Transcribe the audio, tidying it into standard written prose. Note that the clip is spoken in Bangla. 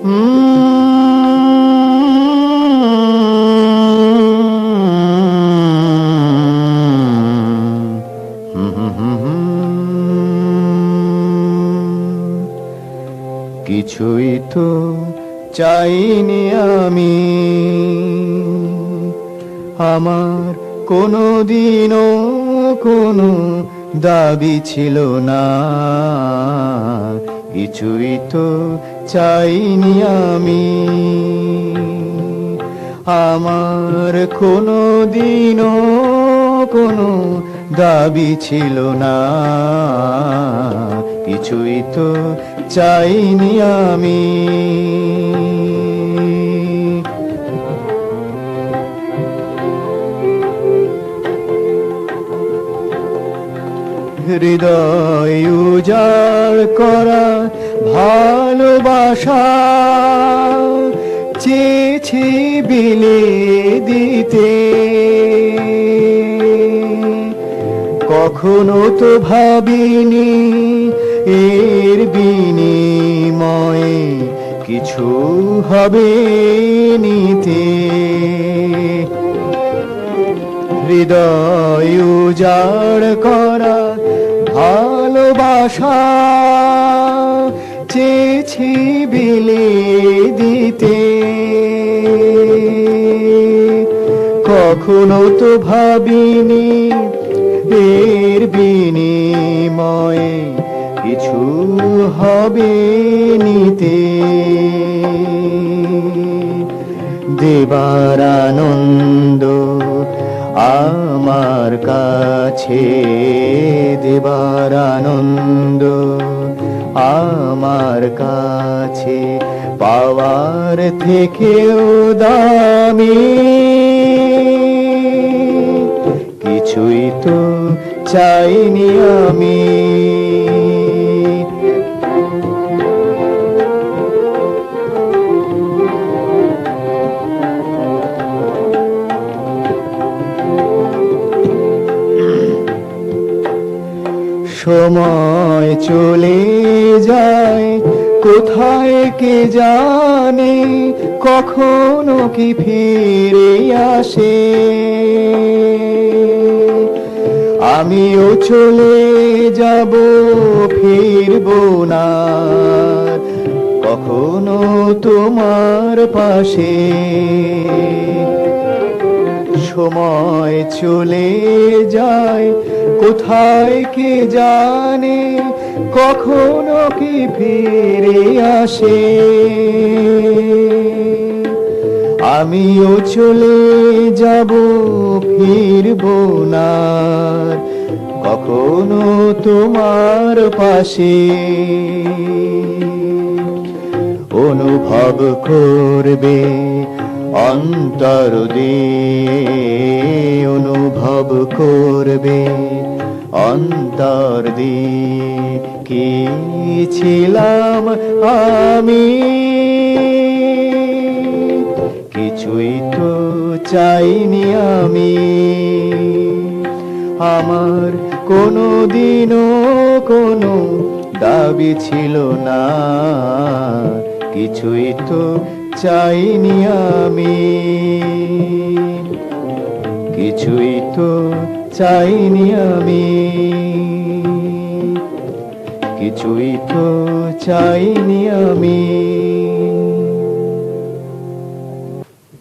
কিছুই তো চাইনি আমি, আমার কোনোদিনও কোনো দাবি ছিল না। কিছুই তো চাইনি আমি, আমার কোনোদিনও কোনো দাবি ছিল না। কিছুই তো চাইনি আমি। হৃদয় উজাড় করা ভালোবাসা চেয়েছি বিলিয়ে দিতে, কখনো তো ভাবিনি এর বিনিময়ে কিছু হবে নিতে। হৃদয় উজাড় করা ভালোবাসা চেয়েছি বিলিয়ে দিতে, কখনো তো ভাবিনি এর বিনিময়ে কিছু হবে নিতে। দেবার আনন্দ আমার কাছে, দেবার আনন্দ আমার কাছে পাওয়ার থেকেও দামি। কিছুই তো চাইনি আমি, সময় চলে যায় কোথায় কে জানে, কখনো কি ফিরে আসে। আমিও চলে যাব, ফিরবো না কখনো তোমার পাশে। সময় চলে যায় কোথায় কে জানে, কখনো কি ফিরে আসে। আমিও চলে যাব, ফিরবো না কখনো তোমার পাশে। অনুভব করবে অন্তর দিয়ে, অনুভব করবে অন্তর দিয়ে কি ছিলাম আমি। কিছুই তো চাইনি আমি, আমার কোনোদিনও কোনো দাবি ছিল না। কিছুই তো চাইনি আমি, কিছুই তো চাইনি আমি, কিছুই তো চাইনি আমি।